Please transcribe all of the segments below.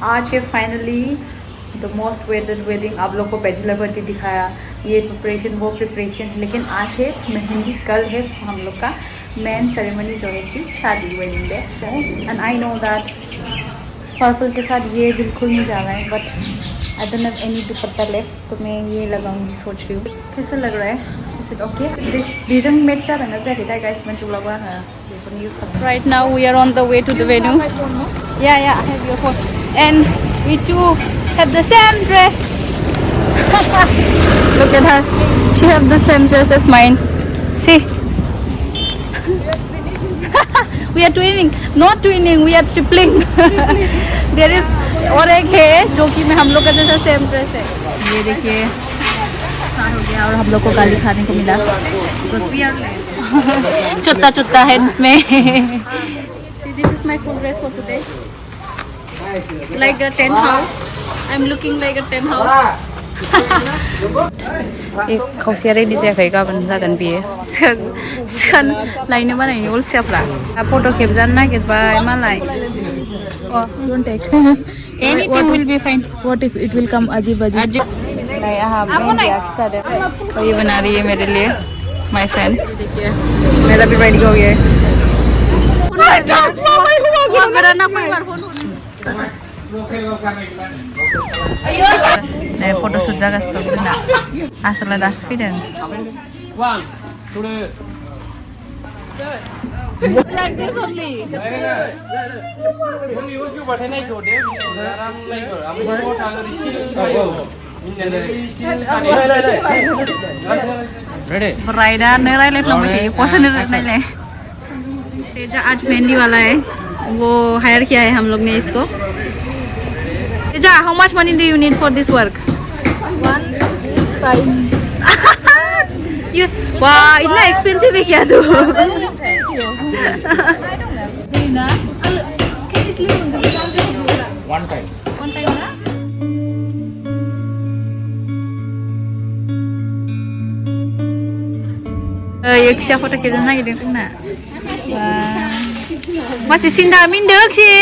आज है finally the most waited wedding. आप लोग को बैचलर पार्टी दिखाया, ये प्रिपरेशन वो प्रिपरेशन, लेकिन आज है मेहंदी, कल है हम लोग का मेन सेरेमनी जो है कि शादी wedding day. And I know that purple के साथ ये बिल्कुल नहीं जा रहा है, but I don't have any dupatta left, तो मैं ये लगाऊंगी सोच रही हूँ। कैसा लग रहा है? Is it okay? This match up and that's it. Guys, मैं चुला हुआ है। Right now we are on the way to the venue. Yeah, I have your phone. And we too have the same dress. Look at her. She have the same dress as mine. See. We are twinning. Not twinning. We are tripling. There is और एक है जो कि में हम लोग का जैसा सेम ड्रेस है। ये देखिए हो गया और हम लोग को गाली खाने को मिला। चुट्टा चुट्टा है इसमें। See, this is my full dress for today. Like a tent house. I'm looking like a tent house. खावसेया रेडि जायाखै, गाबोन जागोन बेयो। सिगां लायनो बानायनि अलसियाफ्रा फट' खेबजानो नागिरबाय मालाय। Don't take. Anything will be fine. What if it will come अजीब अजीब? नहीं, हाँ मेहंदी अक्सर है। तो ये बना रही है मेरे लिए माय फ्रेंड। देखिए मेरा भी रेडी हो गया है। Nah, foto shoot jaga stop dulu. Asal ada spideng. One, two. Like this only. Bride नेराई ले लंबी थी, पोषण नेराई ले। तेजा आज मेहंदी वाला है, वो हायर किया है हम लोग ने इसको। Teja, how much money do you need for this work? 1 is fine. वाह, इतना एक्सपेंसिव है क्या तू? One time. ना? एक siapa foto kita lagi di sana. Masih sinda mindek sih.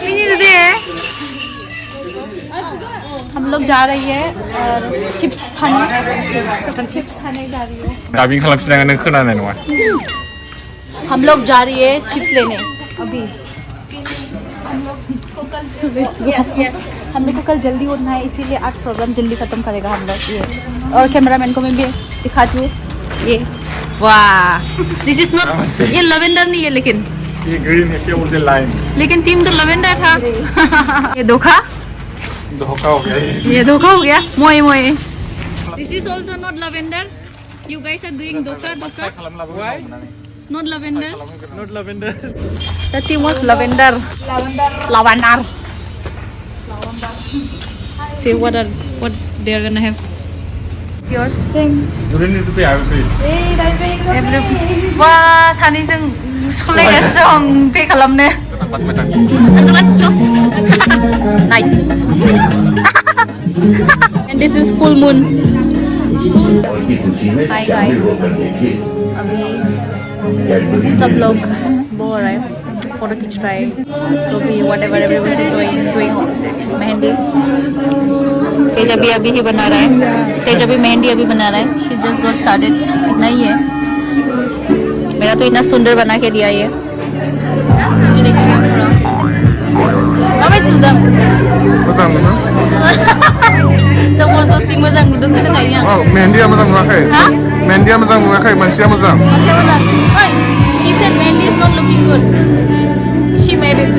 Ini tuh deh. हम लोग जा रही है और चिप्स खाने जा रही है। गाबिं खालामफिननांगोन नों खोनानाय नङा। हम लोग जा रही है चिप्स लेने अभी। हम लोग को कल जल्दी उठना है, इसीलिए आज प्रोग्राम जल्दी खत्म करेगा हम लोग। ये और कैमरामैन को मैं भी दिखाती हूँ। ये वाह, दिस इज नॉट, ये लवेंडर नहीं है, लेकिन ये ग्रीन है क्या उधर लाइन, लेकिन थीम तो लवेंडर था। ये धोखा हो गया, ये धोखा हो गया। मोए मोए, this is also not lavender. You guys are doing धोखा not lavender. The theme was lavender. See what they are gonna have. It's yours. You don't need to pay, I will pay. Wah, sani जों school जों पे खालामनो। Nice. And this is full moon. Hi guys. सब लोग वो रहा है, photo खींच रहा है, जो भी whatever everyone is doing mehndi. Teja भी अभी ही बना रहा है, तेजा भी मेहंदी अभी बना रहा है। She just got started. इतना ही है, मेरा तो इतना सुंदर बना के दिया ये। Semua sosting मोजां नुदों kan kayaknya. Oh, मेहंदिया मोजां नुवाखै? मेहंदिया मोजां नुवाखै, मानसिया मोजां। मानसिया मोजां। Oi, he said Mehendi is not looking good. She made it.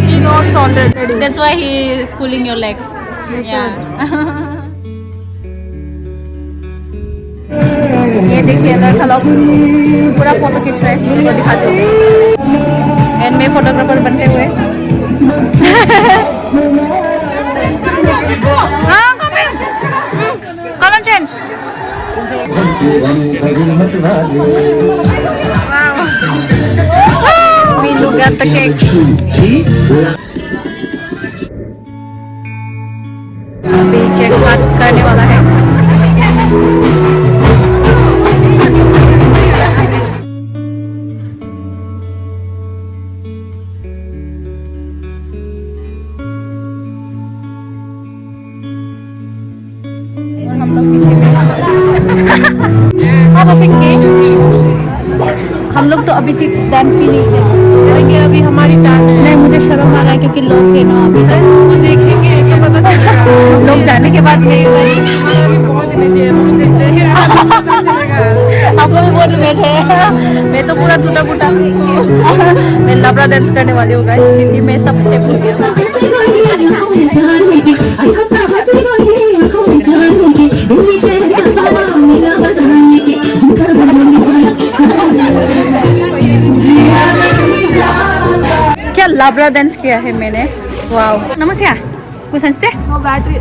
He got soldered. That's why he is pulling your legs. Yeah. ये देखिए लड़का लोग पूरा फोटो खींच रहे हैं, मुझे दिखाते हैं। एंड मैं फोटोग्राफर बनते हुए। हाँ, कौन change? We look at the cake. अभी केक काट करने वाला है। हम लोग पीछे में हाँ फिंके हम लोग तो अभी तक डांस भी नहीं किया करेंगे अभी हमारी टाइम है नहीं मुझे शर्म आ रहा है क्योंकि लोग है ना अभी तक वो देखेंगे तो पता चलेगा लोग जाने के बाद नहीं हमारा भी बहुत इमेज है हम देखते हैं पता चलेगा आप लोग भी बहुत इमेज है मैं तो पूरा टूटा फूटा मैं लबड़ा डांस करने वाली हूँ गाइस क्योंकि मैं सब स्टेप भूल गया था क्या लाब्रा डांस किया है मैंने वाओ नमस्कार कुछ समझते no battery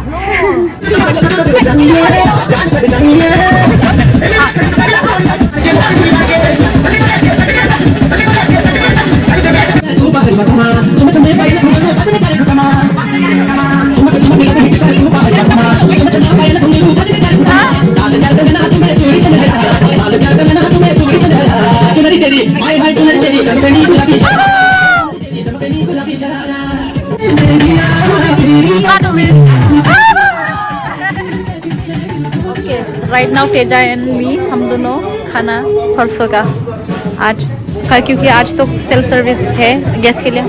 okay right now Teja and me हम दोनों खाना परसों का आज क्योंकि आज तो सेल्फ सर्विस है गेस्ट के लिए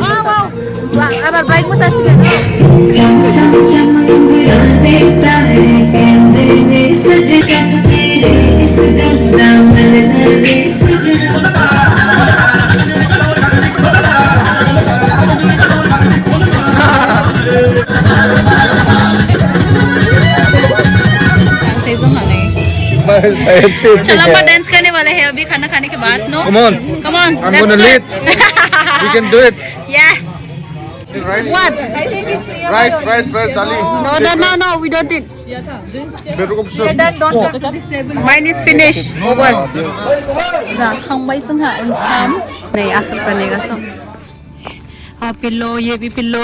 चलो हम डांस करने वाले हैं अभी खाना खाने के बाद no Come on. Come on I'm gonna lead. We can do it. yeah Rice, what rice, darling. no we don't eat Berukup soup. mine is finished over dạ không mấy sinh hại हम नहीं आ सब करने का सब हाँ pillow ये भी pillow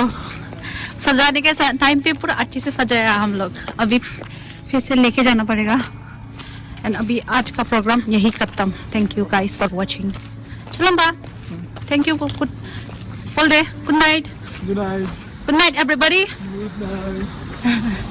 सजाने के टाइम पे पूरा अच्छे से सजाया हम लोग अभी फिर से लेके जाना पड़ेगा एंड अभी आज का प्रोग्राम यही खत्म thank you guys for watching चलो बा thank you good all day good night Good night. Good night everybody Good night.